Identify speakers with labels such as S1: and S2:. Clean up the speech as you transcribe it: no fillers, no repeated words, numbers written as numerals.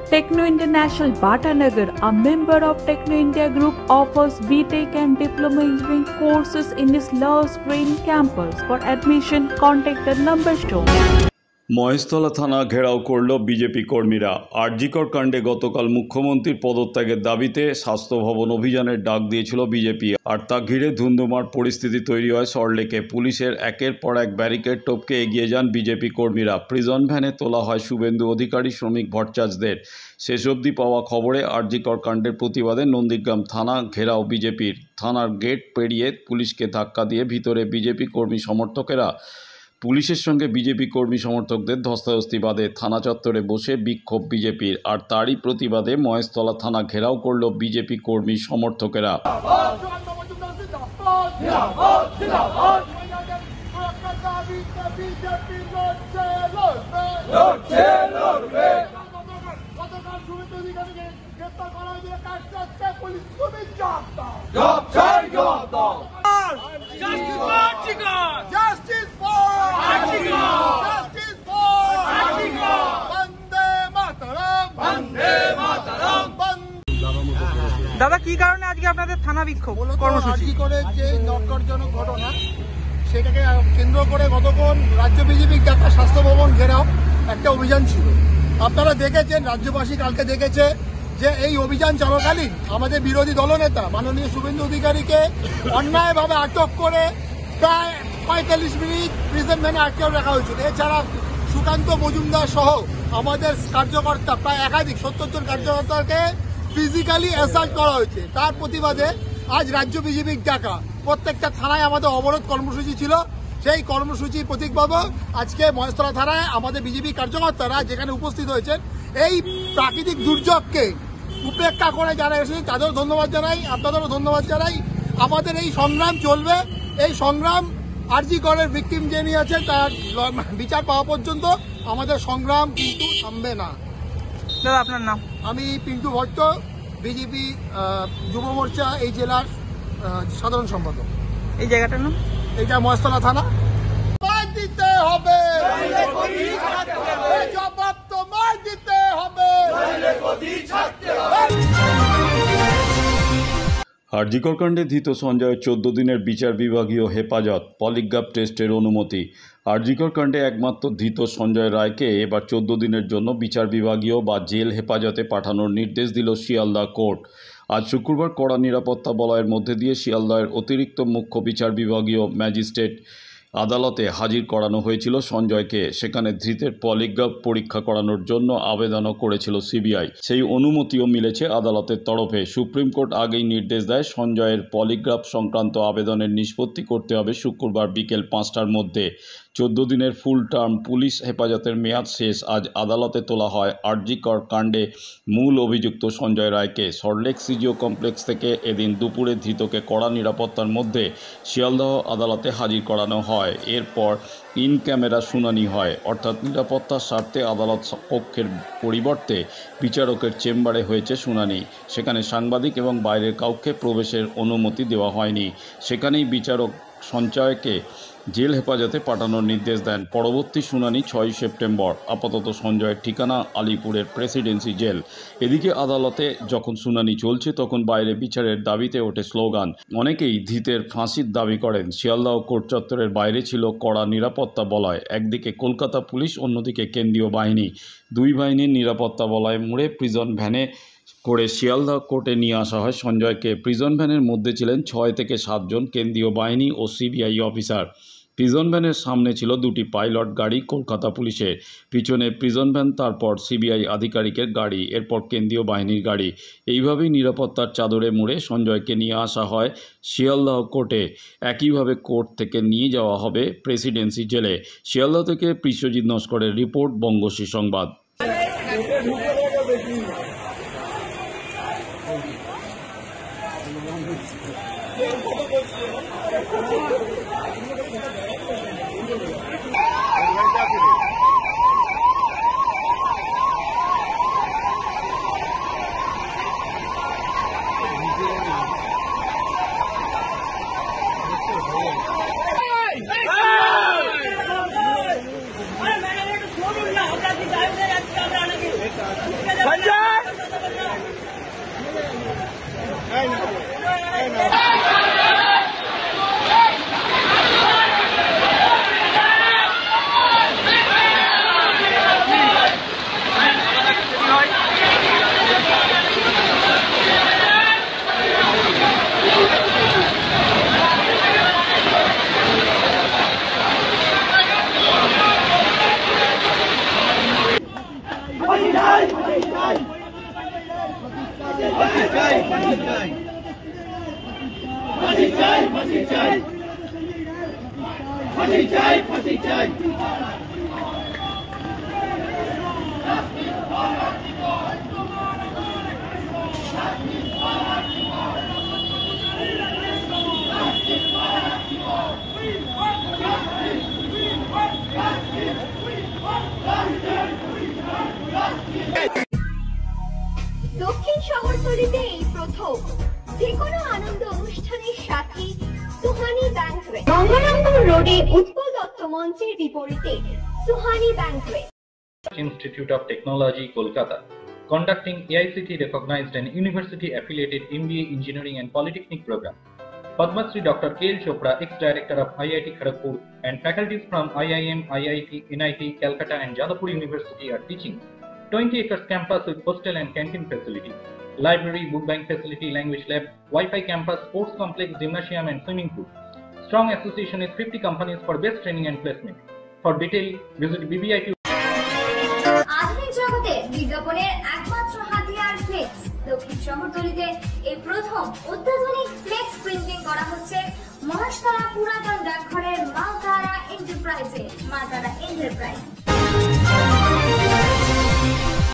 S1: Techno International Bhatanagar, a member of Techno India Group, offers BTech and Diploma Engineering courses in its Love Green campus. For admission, contact the number shown.
S2: Maheshtala থানা ঘেরাও করল BJP কর্মীরা। আরজিকর কাণ্ডে গতকাল মুখ্যমন্ত্রীর পদত্যাগের দাবিতে স্বাস্থ্য ভবন অভিযানের ডাক দিয়েছিল বিজেপি, আর তা ঘিরে ধুন্ধুমার পরিস্থিতি তৈরি হয় সল্টলেকে। পুলিশের একের পর এক ব্যারিকেড টপকে এগিয়ে যান বিজেপি কর্মীরা। প্রিজন ভ্যানে তোলা হয় শুভেন্দু অধিকারী, শ্রমিক ভট্টাচার্যদের। শেষ অবধি পাওয়া খবরে আরজিকর কাণ্ডের প্রতিবাদে নন্দীগ্রাম থানা ঘেরাও বিজেপির। থানার গেট পেরিয়ে পুলিশকে ধাক্কা দিয়ে ভিতরে বিজেপি কর্মী সমর্থকেরা। পুলিশের সঙ্গে বিজেপি কর্মী সমর্থকদের ধস্তাধস্তি বাদে থানা চত্বরে বসে বিক্ষোভ বিজেপির, আর তারই প্রতিবাদে মহেশতলা থানা ঘেরাও করল বিজেপি কর্মী সমর্থকেরা।
S3: দাদা, কি কারণে আজকে আপনাদের থানা বিক্ষোভ কর্মসূচি?
S4: করে যে নটকরজনক ঘটনা, সেটাকে কেন্দ্র করে গতক্ষণ রাজ্য বিজেপি ডাকা স্বাস্থ্য ভবন ঘেরাও একটা অভিযান ছিল। আপনারা দেখেছেন, রাজ্যবাসী কালকে দেখেছে যে এই অভিযান চলাকালীন আমাদের বিরোধী দলনেতা মাননীয় শুভেন্দু অধিকারীকে অন্যায়ভাবে আটক করে প্রায় 45 মিনিট প্রিজন ভ্যানে আটকেও রাখা হয়েছিল। এছাড়া সুকান্ত মজুমদার সহ আমাদের কার্যকর্তা প্রায় একাধিক 70 জন কার্যকর্তাকে ফিজিক্যালি অ্যাসাল্ট করা হয়েছে। তার প্রতিবাদে আজ রাজ্য বিজেপির ডাকা প্রত্যেকটা থানায় আমাদের অবরোধ কর্মসূচি ছিল। সেই কর্মসূচির প্রতীকভাবে আজকে মহেশতলা থানায় আমাদের বিজেপি কার্যকর্তারা যেখানে উপস্থিত হয়েছেন, এই প্রাকৃতিক দুর্যোগকে উপেক্ষা করে যারা এসেছেন তাদেরও ধন্যবাদ জানাই, আপনাদেরও ধন্যবাদ জানাই। আমাদের এই সংগ্রাম চলবে। এই সংগ্রাম আরজিকরের ভিকটিম যিনি আছেন তার বিচার পাওয়া পর্যন্ত আমাদের সংগ্রাম কিন্তু থামবে না।
S3: দাদা, আপনার নাম?
S4: আমি পিন্টু ভট্ট, বিজেপি যুব মোর্চা এই জেলার সাধারণ সম্পাদক।
S3: এই জায়গাটার নাম?
S4: এটা মহেশতলা থানা। দিতে হবে, জবাব তোমায় দিতে হবে।
S2: আরজিকর কাণ্ডে ধৃত সঞ্জয়ের 14 দিনের বিচার বিভাগীয় হেফাজত, পলিগ্রাফ টেস্টের অনুমতি। আরজিকর কাণ্ডে একমাত্র ধৃত সঞ্জয় রায়কে এবার 14 দিনের জন্য বিচার বিভাগীয় বা জেল হেফাজতে পাঠানোর নির্দেশ দিল শিয়ালদহ কোর্ট। আজ শুক্রবার কড়া নিরাপত্তা বলয়ের মধ্যে দিয়ে শিয়ালদহের অতিরিক্ত মুখ্য বিচার বিভাগীয় ম্যাজিস্ট্রেট আদালতে হাজির করানো হয়েছিল সঞ্জয়কে। সেখানে ধৃতের পলিগ্রাফ পরীক্ষা করানোর জন্য আবেদনও করেছিল সিবিআই। সেই অনুমতিও মিলেছে আদালতের তরফে। সুপ্রিম কোর্ট আগেই নির্দেশ দেয় সঞ্জয়ের পলিগ্রাফ সংক্রান্ত আবেদনের নিষ্পত্তি করতে হবে শুক্রবার বিকেল 5টার মধ্যে। 14 দিনের ফুল টার্ম পুলিশ হেফাজতের মেয়াদ শেষ। আজ আদালতে তোলা হয় আরজিকর কাণ্ডে মূল অভিযুক্ত সঞ্জয় রায়কে। সল্টলেক সিজিও কমপ্লেক্স থেকে এদিন দুপুরে ধৃতকে কড়া নিরাপত্তার মধ্যে শিয়ালদহ আদালতে হাজির করানো হয়। এরপর ইন ক্যামেরা শুনানি হয়, অর্থাৎ নিরাপত্তার স্বার্থে আদালত কক্ষের পরিবর্তে বিচারকের চেম্বারে হয়েছে শুনানি। সেখানে সাংবাদিক এবং বাইরের কাউকে প্রবেশের অনুমতি দেওয়া হয়নি। সেখানেই বিচারক সঞ্জয়কে জেল হেফাজতে পাঠানোর নির্দেশ দেন। পরবর্তী শুনানি 6 সেপ্টেম্বর। আপাতত সঞ্জয়ের ঠিকানা আলিপুরের প্রেসিডেন্সি জেল। এদিকে আদালতে যখন শুনানি চলছে তখন বাইরে বিচারের দাবিতে ওঠে স্লোগান। অনেকেই ধৃতের ফাঁসির দাবি করেন। শিয়ালদহ কোর্ট চত্বরের বাইরে ছিল কড়া নিরাপত্তা বলয়। একদিকে কলকাতা পুলিশ, অন্যদিকে কেন্দ্রীয় বাহিনী। দুই বাহিনীর নিরাপত্তা বলয় মুড়ে প্রিজন ভ্যানে করে শিয়ালদহ কোর্টে নিয়ে আসা হয় সঞ্জয়কে। প্রিজন ভ্যানের মধ্যে ছিলেন 6 থেকে 7 জন কেন্দ্রীয় বাহিনী ও সিবিআই অফিসার। প্রিজন ভ্যানের সামনে ছিল 2টি পাইলট গাড়ি কলকাতা পুলিশের, পিছনে প্রিজন ভ্যান, তারপর সিবিআই আধিকারিকের গাড়ি, এরপর কেন্দ্রীয় বাহিনীর গাড়ি। এইভাবেই নিরাপত্তার চাদরে মুড়ে সঞ্জয়কে নিয়ে আসা হয় শিয়ালদহ কোর্টে। একইভাবে কোর্ট থেকে নিয়ে যাওয়া হবে প্রেসিডেন্সি জেলে। শিয়ালদহ থেকে বিশ্বজিৎ নস্করের রিপোর্ট, বঙ্গশ্রী সংবাদ।
S5: पंजाब দক্ষিণ শহরতলিতে এই প্রথম যে কোনো আনন্দ অনুষ্ঠানের সাথে সুহানি ব্যাংকুয়েট, গঙ্গারামপুর রোডে উৎপল দত্ত মঞ্চের বিপরীতে Suhani banquet.
S6: Institute of Technology, Kolkata, conducting AICT recognized and university affiliated MBA Engineering and Polytechnic program. Padma Shri Dr. K.L. Chopra, ex-director of IIT Kharagpur, and faculties from IIM, IIT, NIT, Calcutta and Jadavpur University are teaching. 20 acres campus with hostel and canteen facility, library, book bank facility, language lab, Wi-Fi campus, sports complex, gymnasium and swimming pool. Strong association with 50 companies for best training and placement. For detail, visit BBIT.
S5: আধুনিক জগতে বিজ্ঞাপনের একমাত্র হাতিয়ার flakes. দক্ষিণ শহরতলিতে এই প্রথম অত্যাধুনিক flakes printing করা হচ্ছে মহাশতলা পুরাতন ডাকঘরের মা তারা এন্টারপ্রাইজে।